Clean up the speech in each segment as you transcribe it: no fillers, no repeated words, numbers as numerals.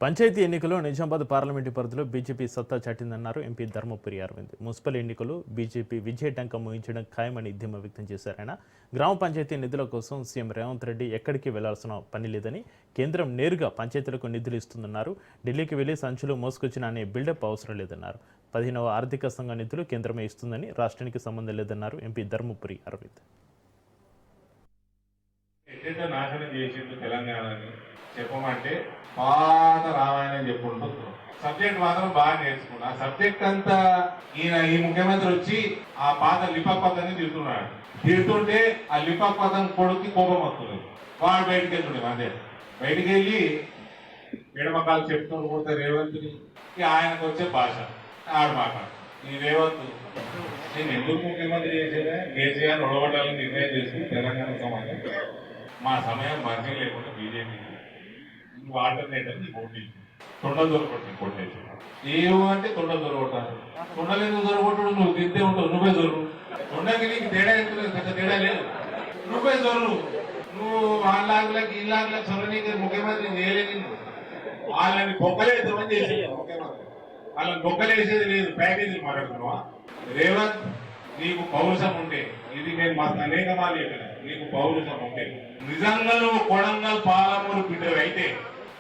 పంచాయతీ ఎన్నికల్లో నిజామాబాద్ పార్లమెంటు పరిధిలో బీజేపీ సత్తా చాటిందన్నారు ఎంపీ ధర్మపురి అరవింద్. మున్సిపల్ ఎన్నికలు బీజేపీ విజయ టంకం ముగించడం ఖాయమని ధీమా వ్యక్తం చేశారు ఆయన. గ్రామ పంచాయతీ నిధుల కోసం సీఎం రేవంత్ రెడ్డి ఎక్కడికి వెళ్లాల్సిన పని లేదని, కేంద్రం నేరుగా పంచాయతీలకు నిధులు ఇస్తుందన్నారు. ఢిల్లీకి వెళ్లి సంచులు మోసుకొచ్చిన అనే బిల్డప్ అవసరం లేదన్నారు. 15వ ఆర్థిక సంఘ నిధులు కేంద్రమే ఇస్తుందని, రాష్ట్రానికి సంబంధం లేదన్నారు ఎంపీ ధర్మపురి అరవింద్. చెప్పమంటే పాత రామాయణం చెప్పుకుంటూ సబ్జెక్ట్ మాత్రం బాగా నేర్చుకున్నా. సబ్జెక్ట్ అంతా ఈ ముఖ్యమంత్రి వచ్చి ఆ పాత లిపక్ పదాన్ని తిడుతున్నాడు. తిడుతుంటే ఆ లిపక్ పదం కొడుకు కోపం వస్తుంది. వాడు బయటికి వెళ్తుండే అదే బయటికి వెళ్ళి ఎడమకాలు చెప్తూ పోతే రేవంత్ని ఆయనకు వచ్చే భాష ఆడు మాట్లాడు. ఈ రేవంత్ నేను ఎందుకు ముఖ్యమంత్రి చేసేదా కేసీఆర్ ఒడగొట్టాలని నిర్ణయం చేసుకుని తెలంగాణ సమాజం మా సమయం మంచి లేకుండా బీజేపీ ఆల్టర్నేటివ్ పోటీ తొండలు దొరకొట్టి కొట్టేసి ఏమంటే తొండలు దొరకొట్టాలి. తొండలు ఎందుకు దొరకొట్టడు? నువ్వు తింటే ఉంటావు, నువ్వే దొరుకు. తొండకి నీకు తేడా ఎందుకు? పెద్ద తేడా లేదు, నువ్వే దొరు. నువ్వు వాళ్ళకి ఇళ్ళకి సొరనీకి ముఖ్యమంత్రి చేయలేదు. వాళ్ళని బొక్కలేద్దామని చేసేది ముఖ్యమంత్రి. వాళ్ళని బొక్కలేసేది లేదు. ప్యాకేజీలు మాట్లాడుతున్నావా? రేవంత్ నీకు పౌరుషం ఉంటే, ఇది నేను మా అనేక మార్లు చెప్పిన, నీకు పౌరుషం ఉంటే నిజంగా నువ్వు కొడంగల్ పాలమూరు బిడ్డలు అయితే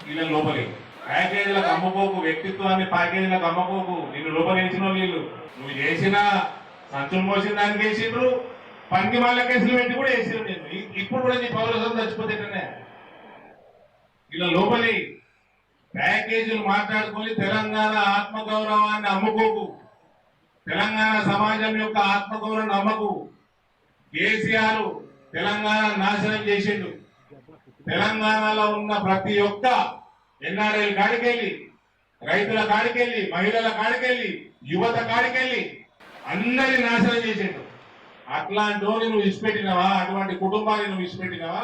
వీళ్ళ లోపలి ప్యాకేజీలకు అమ్ముకోకు, వ్యక్తిత్వాన్ని ప్యాకేజీలకు అమ్ముకోకు. నిన్ను లోపలేసిన వీళ్ళు నువ్వు చేసిన సంచులు మోసిన దానికి వేసిండ్రు, పంది మళ్ళ కేసులు పెట్టి కూడా వేసిండ్రు. నేను ఇప్పుడు కూడా నీ పౌరసం చచ్చిపోతే వీళ్ళ లోపలి ప్యాకేజీలు మాట్లాడుకొని తెలంగాణ ఆత్మగౌరవాన్ని అమ్ముకోకు, తెలంగాణ సమాజం యొక్క ఆత్మగౌరవాన్ని నమ్మకు. కేసీఆర్ తెలంగాణ నాశనం చేసిండు. తెలంగాణలో ఉన్న ప్రతి ఒక్క ఎన్ఆర్ఐల కాడికెళ్ళి, రైతుల కాడికెళ్ళి, మహిళల కాడికెళ్ళి, యువత కాడికెళ్ళి అందరినీ నాశనం చేసిండు. అట్లాంటి నువ్వు ఇచ్చిపెట్టినవా? అటువంటి కుటుంబాన్ని నువ్వు ఇచ్చిపెట్టినవా?